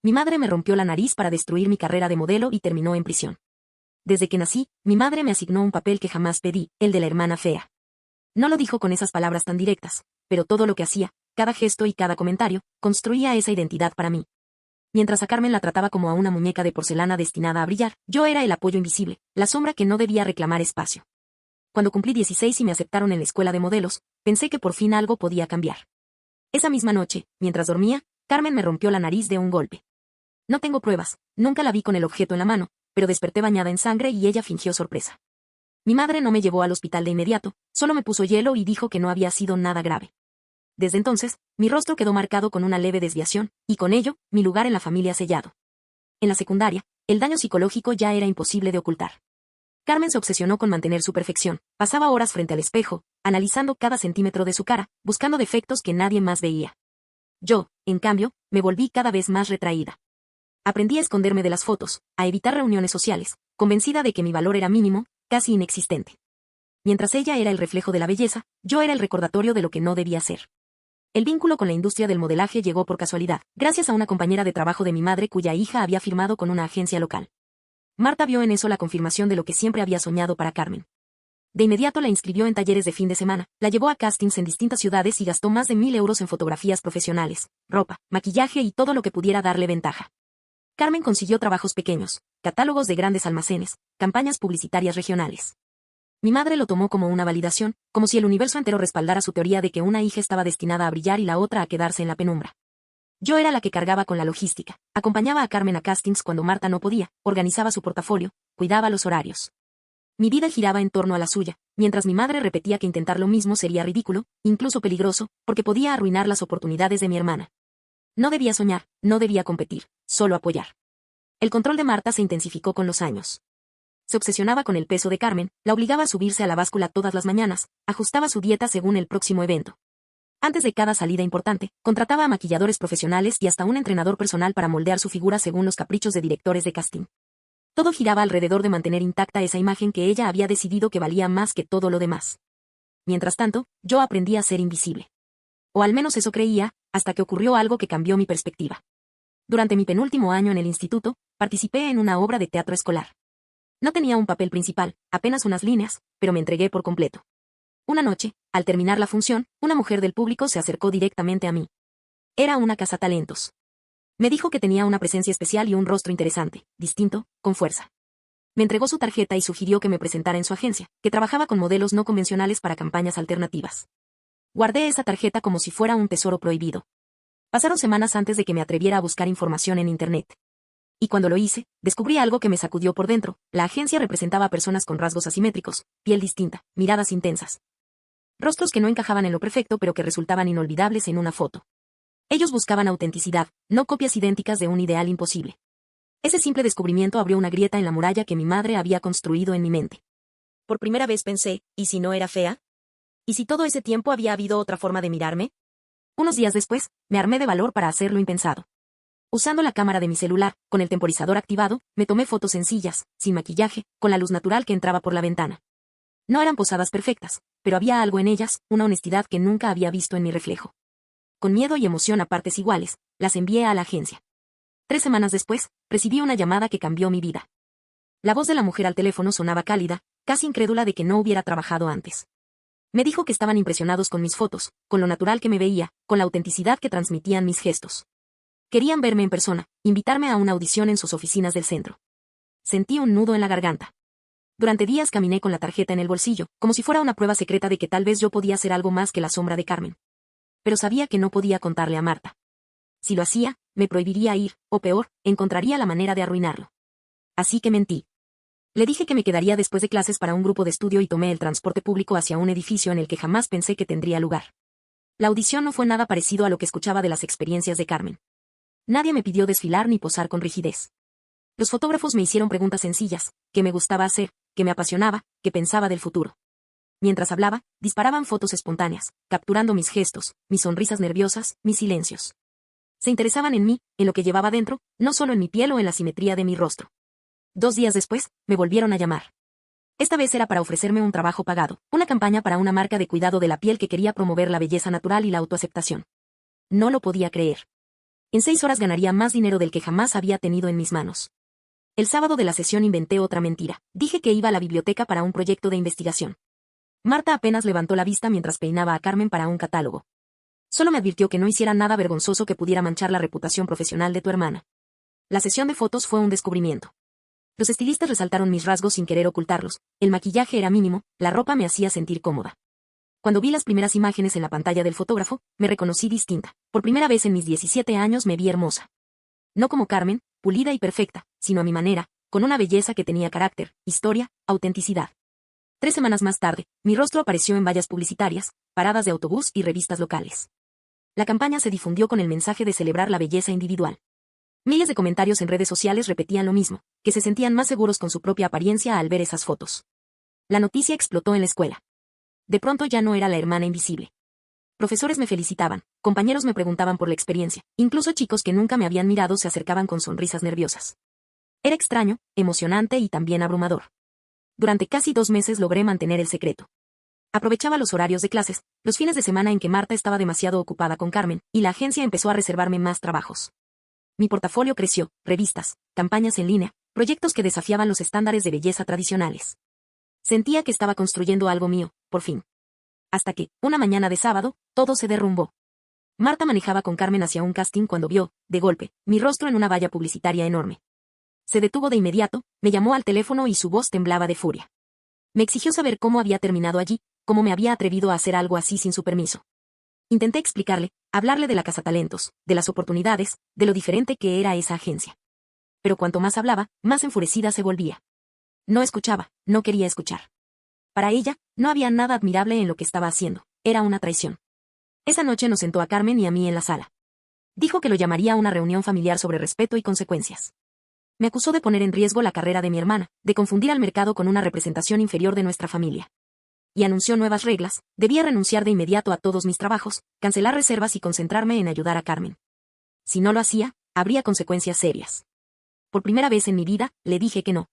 mi madre me rompió la nariz para destruir mi carrera de modelo y terminó en prisión. Desde que nací, mi madre me asignó un papel que jamás pedí, el de la hermana fea. No lo dijo con esas palabras tan directas, pero todo lo que hacía, cada gesto y cada comentario, construía esa identidad para mí. Mientras a Carmen la trataba como a una muñeca de porcelana destinada a brillar, yo era el apoyo invisible, la sombra que no debía reclamar espacio. Cuando cumplí 16 y me aceptaron en la escuela de modelos, pensé que por fin algo podía cambiar. Esa misma noche, mientras dormía, Carmen me rompió la nariz de un golpe. No tengo pruebas, nunca la vi con el objeto en la mano, pero desperté bañada en sangre y ella fingió sorpresa. Mi madre no me llevó al hospital de inmediato, solo me puso hielo y dijo que no había sido nada grave. Desde entonces, mi rostro quedó marcado con una leve desviación, y con ello, mi lugar en la familia sellado. En la secundaria, el daño psicológico ya era imposible de ocultar. Carmen se obsesionó con mantener su perfección, pasaba horas frente al espejo, analizando cada centímetro de su cara, buscando defectos que nadie más veía. Yo, en cambio, me volví cada vez más retraída. Aprendí a esconderme de las fotos, a evitar reuniones sociales, convencida de que mi valor era mínimo, casi inexistente. Mientras ella era el reflejo de la belleza, yo era el recordatorio de lo que no debía ser. El vínculo con la industria del modelaje llegó por casualidad, gracias a una compañera de trabajo de mi madre cuya hija había firmado con una agencia local. Marta vio en eso la confirmación de lo que siempre había soñado para Carmen. De inmediato la inscribió en talleres de fin de semana, la llevó a castings en distintas ciudades y gastó más de 1.000 euros en fotografías profesionales, ropa, maquillaje y todo lo que pudiera darle ventaja. Carmen consiguió trabajos pequeños, catálogos de grandes almacenes, campañas publicitarias regionales. Mi madre lo tomó como una validación, como si el universo entero respaldara su teoría de que una hija estaba destinada a brillar y la otra a quedarse en la penumbra. Yo era la que cargaba con la logística, acompañaba a Carmen a castings cuando Marta no podía, organizaba su portafolio, cuidaba los horarios. Mi vida giraba en torno a la suya, mientras mi madre repetía que intentar lo mismo sería ridículo, incluso peligroso, porque podía arruinar las oportunidades de mi hermana. No debía soñar, no debía competir, solo apoyar. El control de Marta se intensificó con los años. Se obsesionaba con el peso de Carmen, la obligaba a subirse a la báscula todas las mañanas, ajustaba su dieta según el próximo evento. Antes de cada salida importante, contrataba a maquilladores profesionales y hasta un entrenador personal para moldear su figura según los caprichos de directores de casting. Todo giraba alrededor de mantener intacta esa imagen que ella había decidido que valía más que todo lo demás. Mientras tanto, yo aprendí a ser invisible. O al menos eso creía, hasta que ocurrió algo que cambió mi perspectiva. Durante mi penúltimo año en el instituto, participé en una obra de teatro escolar. No tenía un papel principal, apenas unas líneas, pero me entregué por completo. Una noche, al terminar la función, una mujer del público se acercó directamente a mí. Era una cazatalentos. Me dijo que tenía una presencia especial y un rostro interesante, distinto, con fuerza. Me entregó su tarjeta y sugirió que me presentara en su agencia, que trabajaba con modelos no convencionales para campañas alternativas. Guardé esa tarjeta como si fuera un tesoro prohibido. Pasaron semanas antes de que me atreviera a buscar información en Internet. Y cuando lo hice, descubrí algo que me sacudió por dentro. La agencia representaba a personas con rasgos asimétricos, piel distinta, miradas intensas. Rostros que no encajaban en lo perfecto pero que resultaban inolvidables en una foto. Ellos buscaban autenticidad, no copias idénticas de un ideal imposible. Ese simple descubrimiento abrió una grieta en la muralla que mi madre había construido en mi mente. Por primera vez pensé, ¿y si no era fea? ¿Y si todo ese tiempo había habido otra forma de mirarme? Unos días después, me armé de valor para hacer lo impensado. Usando la cámara de mi celular, con el temporizador activado, me tomé fotos sencillas, sin maquillaje, con la luz natural que entraba por la ventana. No eran posadas perfectas, pero había algo en ellas, una honestidad que nunca había visto en mi reflejo. Con miedo y emoción a partes iguales, las envié a la agencia. 3 semanas después, recibí una llamada que cambió mi vida. La voz de la mujer al teléfono sonaba cálida, casi incrédula de que no hubiera trabajado antes. Me dijo que estaban impresionados con mis fotos, con lo natural que me veía, con la autenticidad que transmitían mis gestos. Querían verme en persona, invitarme a una audición en sus oficinas del centro. Sentí un nudo en la garganta. Durante días caminé con la tarjeta en el bolsillo, como si fuera una prueba secreta de que tal vez yo podía ser algo más que la sombra de Carmen. Pero sabía que no podía contarle a Marta. Si lo hacía, me prohibiría ir, o peor, encontraría la manera de arruinarlo. Así que mentí. Le dije que me quedaría después de clases para un grupo de estudio y tomé el transporte público hacia un edificio en el que jamás pensé que tendría lugar. La audición no fue nada parecido a lo que escuchaba de las experiencias de Carmen. Nadie me pidió desfilar ni posar con rigidez. Los fotógrafos me hicieron preguntas sencillas, qué me gustaba hacer, qué me apasionaba, qué pensaba del futuro. Mientras hablaba, disparaban fotos espontáneas, capturando mis gestos, mis sonrisas nerviosas, mis silencios. Se interesaban en mí, en lo que llevaba dentro, no solo en mi piel o en la simetría de mi rostro. 2 días después, me volvieron a llamar. Esta vez era para ofrecerme un trabajo pagado, una campaña para una marca de cuidado de la piel que quería promover la belleza natural y la autoaceptación. No lo podía creer. En 6 horas ganaría más dinero del que jamás había tenido en mis manos. El sábado de la sesión inventé otra mentira. Dije que iba a la biblioteca para un proyecto de investigación. Marta apenas levantó la vista mientras peinaba a Carmen para un catálogo. Solo me advirtió que no hiciera nada vergonzoso que pudiera manchar la reputación profesional de tu hermana. La sesión de fotos fue un descubrimiento. Los estilistas resaltaron mis rasgos sin querer ocultarlos, el maquillaje era mínimo, la ropa me hacía sentir cómoda. Cuando vi las primeras imágenes en la pantalla del fotógrafo, me reconocí distinta. Por primera vez en mis 17 años me vi hermosa. No como Carmen, pulida y perfecta, sino a mi manera, con una belleza que tenía carácter, historia, autenticidad. 3 semanas más tarde, mi rostro apareció en vallas publicitarias, paradas de autobús y revistas locales. La campaña se difundió con el mensaje de celebrar la belleza individual. Miles de comentarios en redes sociales repetían lo mismo, que se sentían más seguros con su propia apariencia al ver esas fotos. La noticia explotó en la escuela. De pronto ya no era la hermana invisible. Profesores me felicitaban, compañeros me preguntaban por la experiencia, incluso chicos que nunca me habían mirado se acercaban con sonrisas nerviosas. Era extraño, emocionante y también abrumador. Durante casi 2 meses logré mantener el secreto. Aprovechaba los horarios de clases, los fines de semana en que Marta estaba demasiado ocupada con Carmen, y la agencia empezó a reservarme más trabajos. Mi portafolio creció, revistas, campañas en línea, proyectos que desafiaban los estándares de belleza tradicionales. Sentía que estaba construyendo algo mío, por fin. Hasta que, una mañana de sábado, todo se derrumbó. Marta manejaba con Carmen hacia un casting cuando vio, de golpe, mi rostro en una valla publicitaria enorme. Se detuvo de inmediato, me llamó al teléfono y su voz temblaba de furia. Me exigió saber cómo había terminado allí, cómo me había atrevido a hacer algo así sin su permiso. Intenté explicarle, hablarle de la cazatalentos, de las oportunidades, de lo diferente que era esa agencia. Pero cuanto más hablaba, más enfurecida se volvía. No escuchaba, no quería escuchar. Para ella, no había nada admirable en lo que estaba haciendo, era una traición. Esa noche nos sentó a Carmen y a mí en la sala. Dijo que lo llamaría a una reunión familiar sobre respeto y consecuencias. Me acusó de poner en riesgo la carrera de mi hermana, de confundir al mercado con una representación inferior de nuestra familia. Y anunció nuevas reglas, debía renunciar de inmediato a todos mis trabajos, cancelar reservas y concentrarme en ayudar a Carmen. Si no lo hacía, habría consecuencias serias. Por primera vez en mi vida, le dije que no.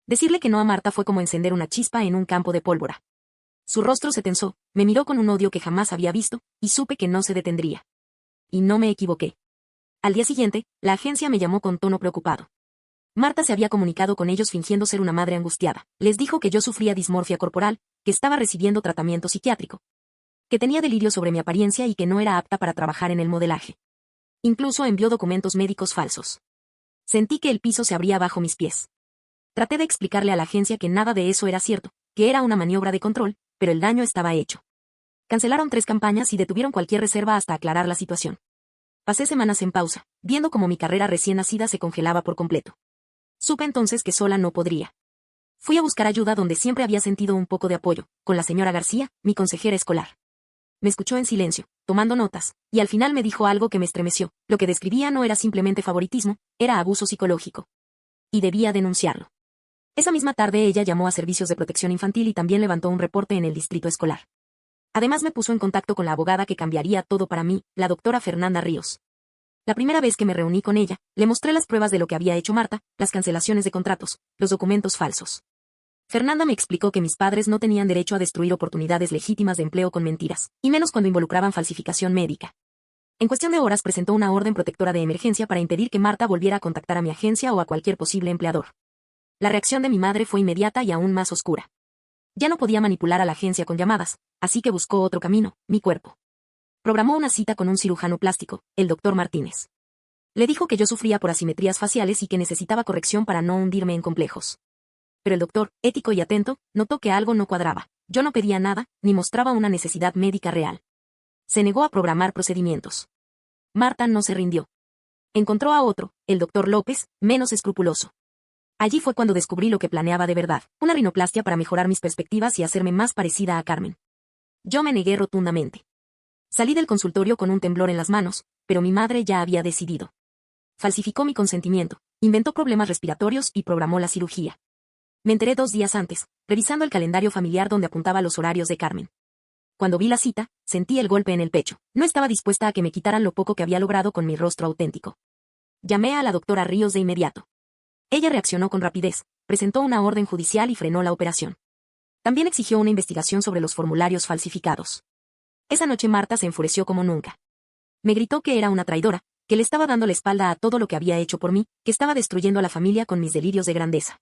Decirle que no a Marta fue como encender una chispa en un campo de pólvora. Su rostro se tensó, me miró con un odio que jamás había visto, y supe que no se detendría. Y no me equivoqué. Al día siguiente, la agencia me llamó con tono preocupado. Marta se había comunicado con ellos fingiendo ser una madre angustiada. Les dijo que yo sufría dismorfia corporal, que estaba recibiendo tratamiento psiquiátrico, que tenía delirio sobre mi apariencia y que no era apta para trabajar en el modelaje. Incluso envió documentos médicos falsos. Sentí que el piso se abría bajo mis pies. Traté de explicarle a la agencia que nada de eso era cierto, que era una maniobra de control, pero el daño estaba hecho. Cancelaron 3 campañas y detuvieron cualquier reserva hasta aclarar la situación. Pasé semanas en pausa, viendo cómo mi carrera recién nacida se congelaba por completo. Supe entonces que sola no podría. Fui a buscar ayuda donde siempre había sentido un poco de apoyo, con la señora García, mi consejera escolar. Me escuchó en silencio, tomando notas, y al final me dijo algo que me estremeció. Lo que describía no era simplemente favoritismo, era abuso psicológico. Y debía denunciarlo. Esa misma tarde ella llamó a Servicios de Protección Infantil y también levantó un reporte en el distrito escolar. Además me puso en contacto con la abogada que cambiaría todo para mí, la doctora Fernanda Ríos. La primera vez que me reuní con ella, le mostré las pruebas de lo que había hecho Marta, las cancelaciones de contratos, los documentos falsos. Fernanda me explicó que mis padres no tenían derecho a destruir oportunidades legítimas de empleo con mentiras, y menos cuando involucraban falsificación médica. En cuestión de horas presentó una orden protectora de emergencia para impedir que Marta volviera a contactar a mi agencia o a cualquier posible empleador. La reacción de mi madre fue inmediata y aún más oscura. Ya no podía manipular a la agencia con llamadas, así que buscó otro camino, mi cuerpo. Programó una cita con un cirujano plástico, el doctor Martínez. Le dijo que yo sufría por asimetrías faciales y que necesitaba corrección para no hundirme en complejos. Pero el doctor, ético y atento, notó que algo no cuadraba. Yo no pedía nada, ni mostraba una necesidad médica real. Se negó a programar procedimientos. Marta no se rindió. Encontró a otro, el doctor López, menos escrupuloso. Allí fue cuando descubrí lo que planeaba de verdad, una rinoplastia para mejorar mis perspectivas y hacerme más parecida a Carmen. Yo me negué rotundamente. Salí del consultorio con un temblor en las manos, pero mi madre ya había decidido. Falsificó mi consentimiento, inventó problemas respiratorios y programó la cirugía. Me enteré 2 días antes, revisando el calendario familiar donde apuntaba los horarios de Carmen. Cuando vi la cita, sentí el golpe en el pecho. No estaba dispuesta a que me quitaran lo poco que había logrado con mi rostro auténtico. Llamé a la doctora Ríos de inmediato. Ella reaccionó con rapidez, presentó una orden judicial y frenó la operación. También exigió una investigación sobre los formularios falsificados. Esa noche Marta se enfureció como nunca. Me gritó que era una traidora, que le estaba dando la espalda a todo lo que había hecho por mí, que estaba destruyendo a la familia con mis delirios de grandeza.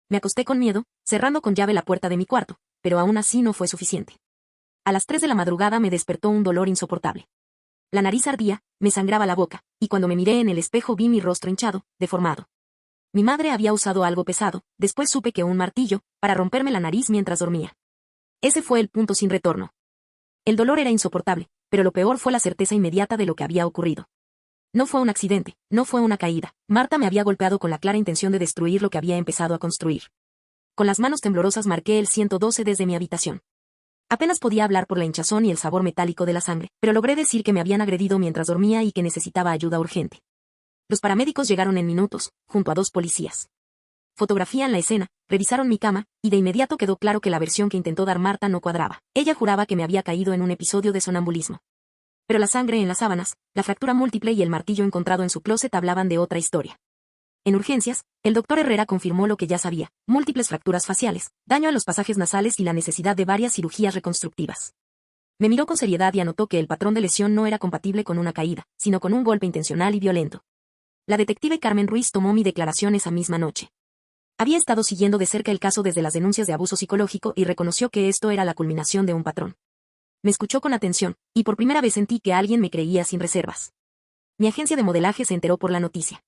Me acosté con miedo, cerrando con llave la puerta de mi cuarto, pero aún así no fue suficiente. A las 3 de la madrugada me despertó un dolor insoportable. La nariz ardía, me sangraba la boca, y cuando me miré en el espejo vi mi rostro hinchado, deformado. Mi madre había usado algo pesado, después supe que un martillo, para romperme la nariz mientras dormía. Ese fue el punto sin retorno. El dolor era insoportable, pero lo peor fue la certeza inmediata de lo que había ocurrido. No fue un accidente, no fue una caída. Marta me había golpeado con la clara intención de destruir lo que había empezado a construir. Con las manos temblorosas marqué el 112 desde mi habitación. Apenas podía hablar por la hinchazón y el sabor metálico de la sangre, pero logré decir que me habían agredido mientras dormía y que necesitaba ayuda urgente. Los paramédicos llegaron en minutos, junto a 2 policías. Fotografían la escena, revisaron mi cama, y de inmediato quedó claro que la versión que intentó dar Marta no cuadraba. Ella juraba que me había caído en un episodio de sonambulismo. Pero la sangre en las sábanas, la fractura múltiple y el martillo encontrado en su closet hablaban de otra historia. En urgencias, el doctor Herrera confirmó lo que ya sabía: múltiples fracturas faciales, daño a los pasajes nasales y la necesidad de varias cirugías reconstructivas. Me miró con seriedad y anotó que el patrón de lesión no era compatible con una caída, sino con un golpe intencional y violento. La detective Carmen Ruiz tomó mi declaración esa misma noche. Había estado siguiendo de cerca el caso desde las denuncias de abuso psicológico y reconoció que esto era la culminación de un patrón. Me escuchó con atención, y por primera vez sentí que alguien me creía sin reservas. Mi agencia de modelaje se enteró por la noticia.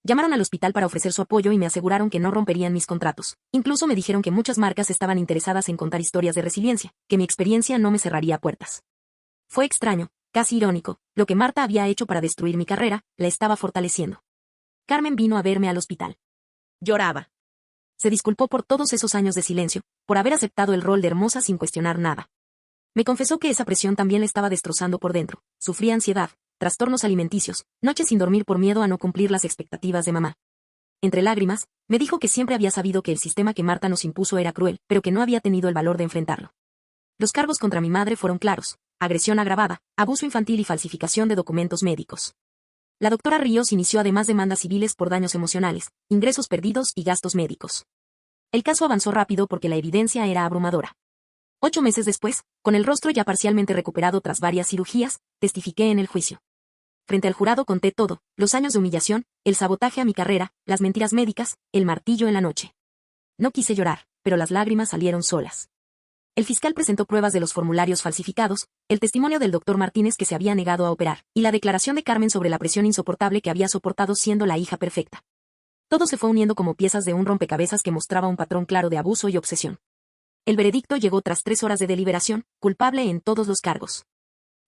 Llamaron al hospital para ofrecer su apoyo y me aseguraron que no romperían mis contratos. Incluso me dijeron que muchas marcas estaban interesadas en contar historias de resiliencia, que mi experiencia no me cerraría puertas. Fue extraño, casi irónico, lo que Marta había hecho para destruir mi carrera, la estaba fortaleciendo. Carmen vino a verme al hospital. Lloraba. Se disculpó por todos esos años de silencio, por haber aceptado el rol de hermosa sin cuestionar nada. Me confesó que esa presión también le estaba destrozando por dentro. Sufría ansiedad, trastornos alimenticios, noches sin dormir por miedo a no cumplir las expectativas de mamá. Entre lágrimas, me dijo que siempre había sabido que el sistema que Marta nos impuso era cruel, pero que no había tenido el valor de enfrentarlo. Los cargos contra mi madre fueron claros: agresión agravada, abuso infantil y falsificación de documentos médicos. La doctora Ríos inició además demandas civiles por daños emocionales, ingresos perdidos y gastos médicos. El caso avanzó rápido porque la evidencia era abrumadora. 8 meses después, con el rostro ya parcialmente recuperado tras varias cirugías, testifiqué en el juicio. Frente al jurado conté todo: los años de humillación, el sabotaje a mi carrera, las mentiras médicas, el martillo en la noche. No quise llorar, pero las lágrimas salieron solas. El fiscal presentó pruebas de los formularios falsificados, el testimonio del doctor Martínez que se había negado a operar, y la declaración de Carmen sobre la presión insoportable que había soportado siendo la hija perfecta. Todo se fue uniendo como piezas de un rompecabezas que mostraba un patrón claro de abuso y obsesión. El veredicto llegó tras 3 horas de deliberación: culpable en todos los cargos.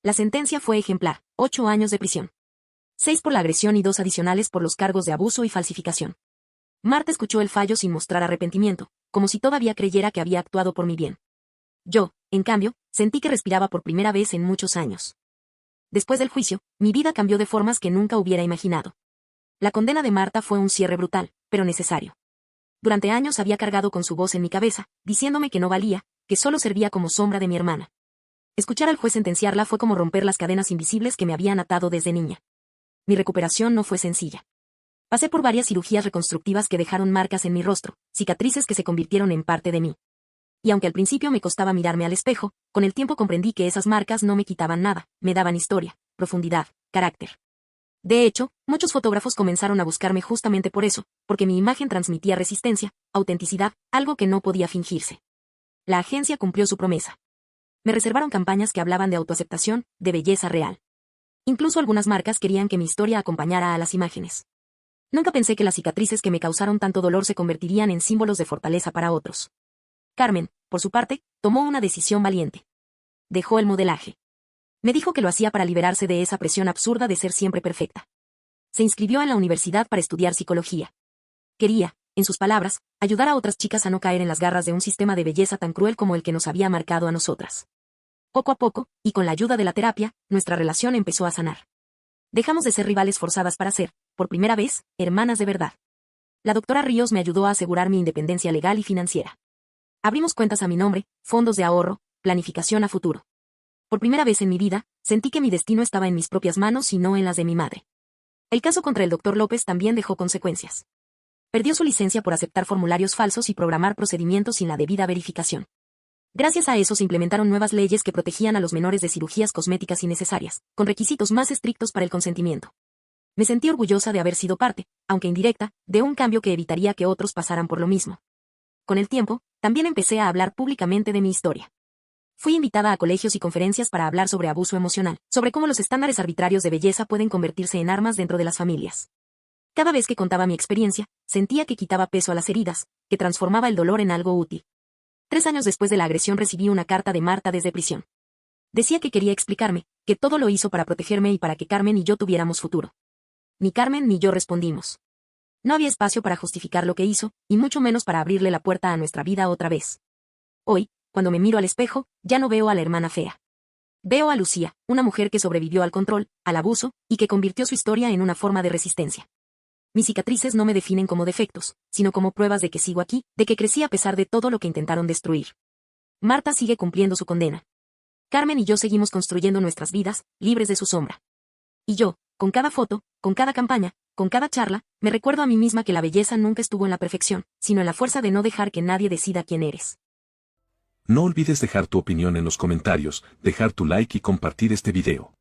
La sentencia fue ejemplar: 8 años de prisión. 6 por la agresión y 2 adicionales por los cargos de abuso y falsificación. Marta escuchó el fallo sin mostrar arrepentimiento, como si todavía creyera que había actuado por mi bien. Yo, en cambio, sentí que respiraba por primera vez en muchos años. Después del juicio, mi vida cambió de formas que nunca hubiera imaginado. La condena de Marta fue un cierre brutal, pero necesario. Durante años había cargado con su voz en mi cabeza, diciéndome que no valía, que solo servía como sombra de mi hermana. Escuchar al juez sentenciarla fue como romper las cadenas invisibles que me habían atado desde niña. Mi recuperación no fue sencilla. Pasé por varias cirugías reconstructivas que dejaron marcas en mi rostro, cicatrices que se convirtieron en parte de mí. Y aunque al principio me costaba mirarme al espejo, con el tiempo comprendí que esas marcas no me quitaban nada, me daban historia, profundidad, carácter. De hecho, muchos fotógrafos comenzaron a buscarme justamente por eso, porque mi imagen transmitía resistencia, autenticidad, algo que no podía fingirse. La agencia cumplió su promesa. Me reservaron campañas que hablaban de autoaceptación, de belleza real. Incluso algunas marcas querían que mi historia acompañara a las imágenes. Nunca pensé que las cicatrices que me causaron tanto dolor se convertirían en símbolos de fortaleza para otros. Carmen, por su parte, tomó una decisión valiente. Dejó el modelaje. Me dijo que lo hacía para liberarse de esa presión absurda de ser siempre perfecta. Se inscribió en la universidad para estudiar psicología. Quería, en sus palabras, ayudar a otras chicas a no caer en las garras de un sistema de belleza tan cruel como el que nos había marcado a nosotras. Poco a poco, y con la ayuda de la terapia, nuestra relación empezó a sanar. Dejamos de ser rivales forzadas para ser, por primera vez, hermanas de verdad. La doctora Ríos me ayudó a asegurar mi independencia legal y financiera. Abrimos cuentas a mi nombre, fondos de ahorro, planificación a futuro. Por primera vez en mi vida, sentí que mi destino estaba en mis propias manos y no en las de mi madre. El caso contra el Dr. López también dejó consecuencias. Perdió su licencia por aceptar formularios falsos y programar procedimientos sin la debida verificación. Gracias a eso se implementaron nuevas leyes que protegían a los menores de cirugías cosméticas innecesarias, con requisitos más estrictos para el consentimiento. Me sentí orgullosa de haber sido parte, aunque indirecta, de un cambio que evitaría que otros pasaran por lo mismo. Con el tiempo, también empecé a hablar públicamente de mi historia. Fui invitada a colegios y conferencias para hablar sobre abuso emocional, sobre cómo los estándares arbitrarios de belleza pueden convertirse en armas dentro de las familias. Cada vez que contaba mi experiencia, sentía que quitaba peso a las heridas, que transformaba el dolor en algo útil. 3 años después de la agresión recibí una carta de Marta desde prisión. Decía que quería explicarme, que todo lo hizo para protegerme y para que Carmen y yo tuviéramos futuro. Ni Carmen ni yo respondimos. No había espacio para justificar lo que hizo, y mucho menos para abrirle la puerta a nuestra vida otra vez. Hoy, cuando me miro al espejo, ya no veo a la hermana fea. Veo a Lucía, una mujer que sobrevivió al control, al abuso, y que convirtió su historia en una forma de resistencia. Mis cicatrices no me definen como defectos, sino como pruebas de que sigo aquí, de que crecí a pesar de todo lo que intentaron destruir. Marta sigue cumpliendo su condena. Carmen y yo seguimos construyendo nuestras vidas, libres de su sombra. Y yo, con cada foto, con cada campaña, con cada charla, me recuerdo a mí misma que la belleza nunca estuvo en la perfección, sino en la fuerza de no dejar que nadie decida quién eres. No olvides dejar tu opinión en los comentarios, dejar tu like y compartir este video.